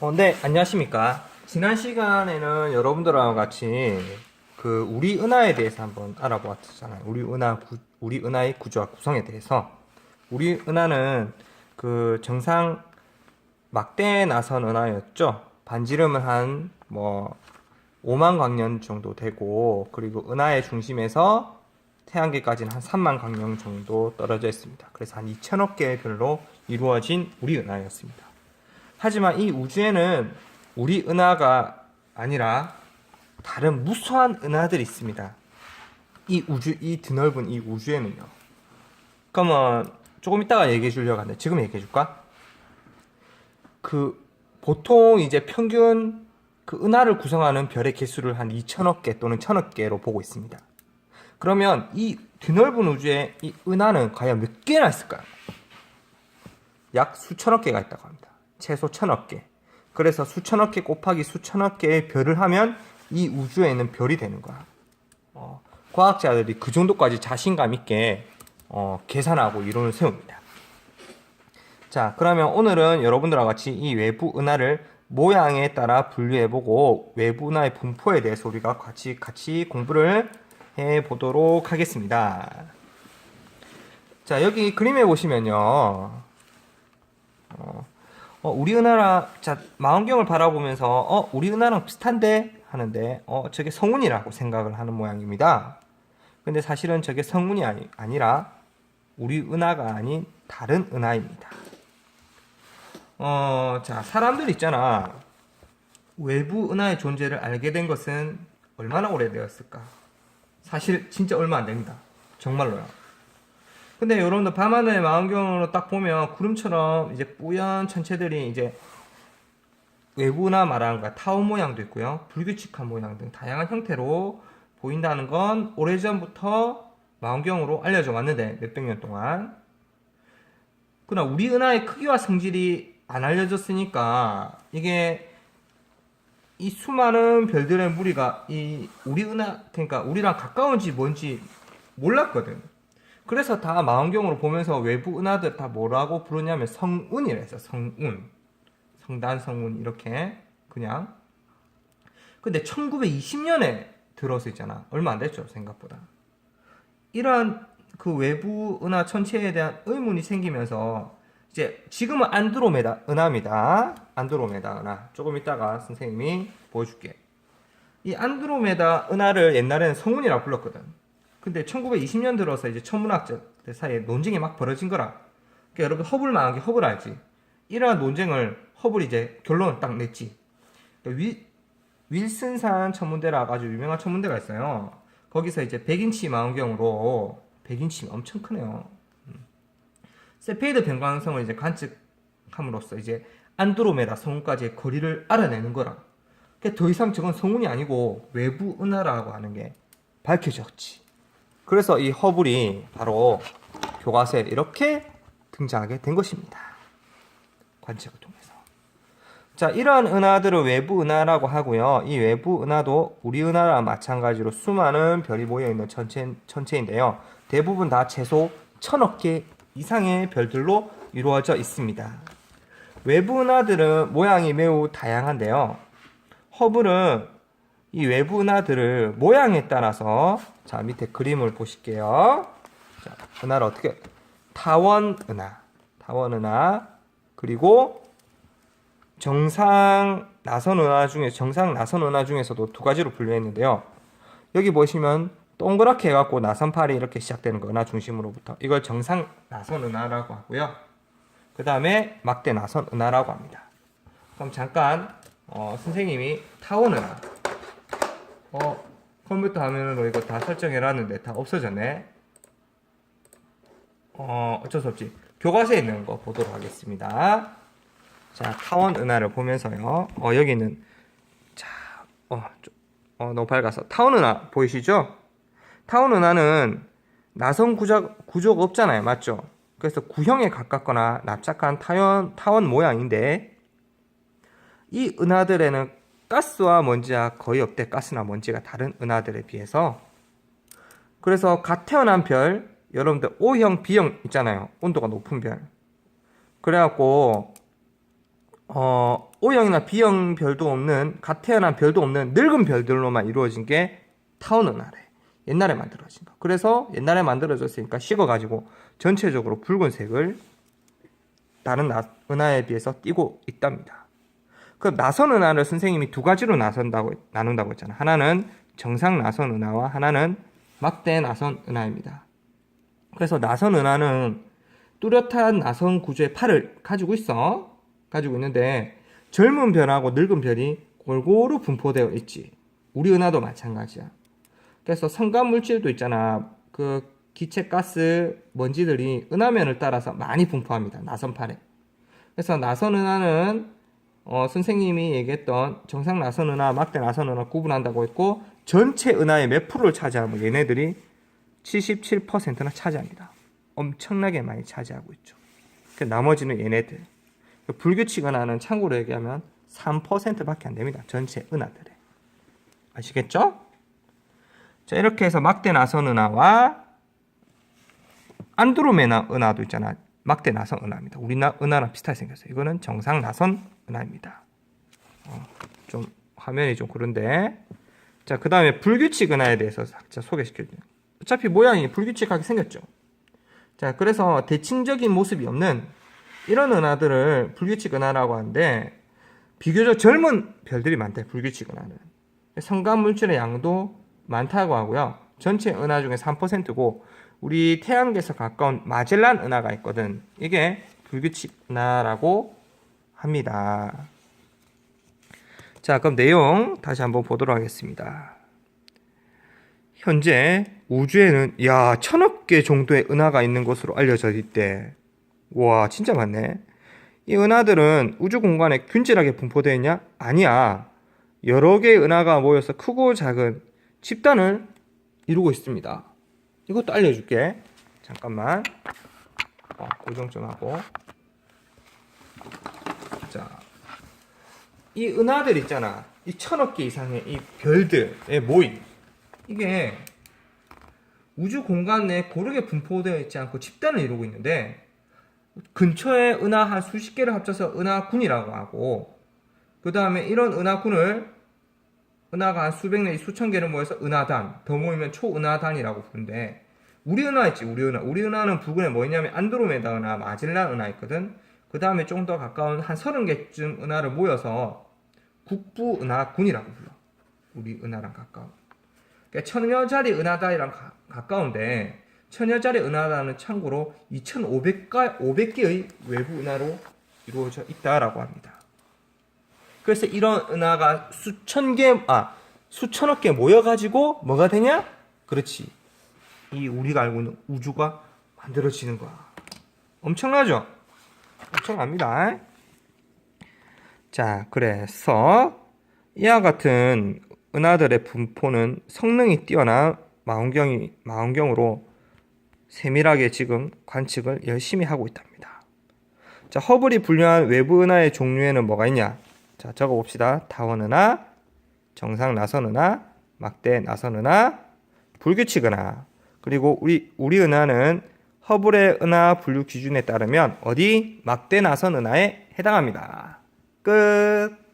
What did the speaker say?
네, 안녕하십니까. 지난 시간에는 여러분들하고 같이 우리 은하에 대해서 한번 알아보았잖아요. 우리 은하의 구조와 구성에 대해서. 우리 은하는 정상 막대에 나선 은하였죠. 반지름은 한 5만 광년 정도 되고, 그리고 은하의 중심에서 태양계까지는 한 3만 광년 정도 떨어져 있습니다. 그래서 한 2천억 개의 별로 이루어진 우리 은하였습니다. 하지만 이 우주에는 우리 은하가 아니라 다른 무수한 은하들이 있습니다. 이 드넓은 이 우주에는요. 그러면 조금 이따가 얘기해 주려고 하는데 지금 얘기해 줄까? 보통 이제 평균 은하를 구성하는 별의 개수를 한 2천억 개 또는 1천억 개로 보고 있습니다. 그러면 이 드넓은 우주에 이 은하는 과연 몇 개나 있을까요? 약 수천억 개가 있다고 합니다. 최소 천억 개. 그래서 수천억 개 곱하기 수천억 개의 별을 하면 이 우주에는 별이 되는 거야. 과학자들이 그 정도까지 자신감 있게 계산하고 이론을 세웁니다. 자, 그러면 오늘은 여러분들과 같이 이 외부 은하를 모양에 따라 분류해보고 외부 은하의 분포에 대해서 우리가 같이 공부를 해보도록 하겠습니다. 자, 여기 그림에 보시면요. 우리 은하랑, 자, 망원경을 바라보면서, 우리 은하랑 비슷한데? 하는데, 저게 성운이라고 생각을 하는 모양입니다. 근데 사실은 저게 성운이 아니라, 우리 은하가 아닌 다른 은하입니다. 자, 사람들 있잖아. 외부 은하의 존재를 알게 된 것은 얼마나 오래되었을까? 사실, 진짜 얼마 안 됩니다. 정말로요. 근데 여러분들 밤하늘의 망원경으로 딱 보면 구름처럼 이제 뿌연 천체들이 이제 외부나 말하는 거 타원 모양도 있고요. 불규칙한 모양 등 다양한 형태로 보인다는 건 오래전부터 망원경으로 알려져 왔는데 몇백 년 동안. 그러나 우리 은하의 크기와 성질이 안 알려졌으니까 이게 이 수많은 별들의 무리가 우리 은하, 그러니까 우리랑 가까운지 뭔지 몰랐거든. 그래서 다 망원경으로 보면서 외부 은하들 다 뭐라고 부르냐면 성운이라 해서 성운. 성단, 성운 이렇게 그냥. 근데 1920년에 들어서 있잖아. 얼마 안 됐죠, 생각보다. 이러한 외부 은하 천체에 대한 의문이 생기면서 이제 지금은 안드로메다 은하입니다. 안드로메다 은하. 조금 이따가 선생님이 보여줄게. 이 안드로메다 은하를 옛날에는 성운이라고 불렀거든. 근데 1920년 들어서 이제 천문학자들 사이에 논쟁이 막 벌어진 거라. 그러니까 여러분 허블 망원경 허블 알지? 이러한 논쟁을 허블이 이제 결론을 딱 냈지. 그러니까 윌슨산 천문대라고 아주 유명한 천문대가 있어요. 거기서 이제 100인치 망원경으로 100인치 엄청 크네요. 세페이드 변광성을 이제 관측함으로써 이제 안드로메다 성운까지의 거리를 알아내는 거라. 그러니까 더 이상 저건 성운이 아니고 외부 은하라고 하는 게 밝혀졌지. 그래서 이 허블이 바로 교과서에 이렇게 등장하게 된 것입니다. 관측을 통해서. 자, 이러한 은하들을 외부 은하라고 하고요. 이 외부 은하도 우리 은하랑 마찬가지로 수많은 별이 모여있는 천체인데요. 대부분 다 최소 1000억 개 이상의 별들로 이루어져 있습니다. 외부 은하들은 모양이 매우 다양한데요. 허블은 이 외부 은하들을 모양에 따라서 자 밑에 그림을 보실게요. 자, 은하를 어떻게 타원 은하 그리고 정상 나선 은하 중에서도 두 가지로 분류했는데요. 여기 보시면 동그랗게 해갖고 나선팔이 이렇게 시작되는 거 은하 중심으로부터 이걸 정상 나선 은하라고 하고요. 그 다음에 막대 나선 은하라고 합니다. 그럼 잠깐 선생님이 타원 은하 컴퓨터 화면으로 이거 다 설정해놨는데 다 없어졌네. 어쩔 수 없지. 교과서에 있는 거 보도록 하겠습니다. 자, 타원 은하를 보면서요. 여기는 자, 너무 밝아서 타원 은하 보이시죠? 타원 은하는 나선 구조가 없잖아요, 맞죠? 그래서 구형에 가깝거나 납작한 타원 모양인데 이 은하들에는 가스와 먼지가 거의 없대. 가스나 먼지가 다른 은하들에 비해서. 그래서 갓 태어난 별, 여러분들 O형, B형 있잖아요. 온도가 높은 별. 그래갖고 O형이나 B형 별도 없는, 갓 태어난 별도 없는 늙은 별들로만 이루어진 게 타운 은하래. 옛날에 만들어진 거. 그래서 옛날에 만들어졌으니까 식어가지고 전체적으로 붉은색을 다른 은하에 비해서 띠고 있답니다. 그 나선 은하를 선생님이 두 가지로 나눈다고 했잖아. 하나는 정상 나선 은하와 하나는 막대 나선 은하입니다. 그래서 나선 은하는 뚜렷한 나선 구조의 팔을 가지고 있는데 젊은 별하고 늙은 별이 골고루 분포되어 있지. 우리 은하도 마찬가지야. 그래서 성간 물질도 있잖아. 그 기체 가스 먼지들이 은하면을 따라서 많이 분포합니다. 나선팔에. 그래서 나선 은하는 선생님이 얘기했던 정상 나선 은하, 막대 나선 은하 구분한다고 했고, 전체 은하의 몇 프로를 차지하면 얘네들이 77%나 차지합니다. 엄청나게 많이 차지하고 있죠. 나머지는 얘네들. 불규칙 은하는 참고로 얘기하면 3%밖에 안 됩니다. 전체 은하들에. 아시겠죠? 자, 이렇게 해서 막대 나선 은하와 안드로메다 은하도 있잖아. 막대 나선 은하입니다. 우리 은하랑 비슷하게 생겼어요. 이거는 정상 나선 은하입니다. 좀 화면이 좀 그런데, 자, 그 다음에 불규칙 은하에 대해서 살짝 소개시켜드려요. 어차피 모양이 불규칙하게 생겼죠. 자, 그래서 대칭적인 모습이 없는 이런 은하들을 불규칙 은하라고 하는데, 비교적 젊은 별들이 많대. 불규칙 은하는 성간 물질의 양도 많다고 하고요. 전체 은하 중에 3%고 우리 태양계에서 가까운 마젤란 은하가 있거든. 이게 불규칙 은하라고 합니다. 자, 그럼 내용 다시 한번 보도록 하겠습니다. 현재 우주에는 1000억 개 정도의 은하가 있는 것으로 알려져 있대. 와, 진짜 많네. 이 은하들은 우주 공간에 균질하게 분포되어 있냐? 아니야. 여러 개의 은하가 모여서 크고 작은 집단을 이루고 있습니다. 이것도 알려줄게. 잠깐만. 고정 좀 하고. 자, 이 은하들 있잖아. 이 1000억 개 이상의 이 별들의 모임. 이게 우주 공간 내에 고르게 분포되어 있지 않고 집단을 이루고 있는데, 근처에 은하 한 수십 개를 합쳐서 은하군이라고 하고, 그 다음에 이런 은하군을 은하가 한 수백 내지 수천 개를 모여서 은하단, 더 모이면 초은하단이라고 부르는데, 우리 은하 있지, 우리 은하. 우리 은하는 부근에 뭐 있냐면 안드로메다 은하, 마젤란 은하 있거든. 그 다음에 좀 더 가까운 한 30개쯤 은하를 모여서 국부 은하군이라고 불러. 우리 은하랑 가까운. 그러니까 천여자리 은하단이랑 가까운데, 천여자리 은하단은 참고로 2500개의 외부 은하로 이루어져 있다라고 합니다. 그래서 이런 은하가 수천억 개 모여가지고 뭐가 되냐? 그렇지. 이 우리가 알고 있는 우주가 만들어지는 거야. 엄청나죠? 엄청납니다. 자, 그래서 이와 같은 은하들의 분포는 성능이 뛰어난 망원경으로 세밀하게 지금 관측을 열심히 하고 있답니다. 자, 허블이 분류한 외부 은하의 종류에는 뭐가 있냐? 자, 적어봅시다. 타원 은하, 정상 나선 은하, 막대 나선 은하, 불규칙 은하. 그리고 우리 은하는 허블의 은하 분류 기준에 따르면 어디? 막대 나선 은하에 해당합니다. 끝.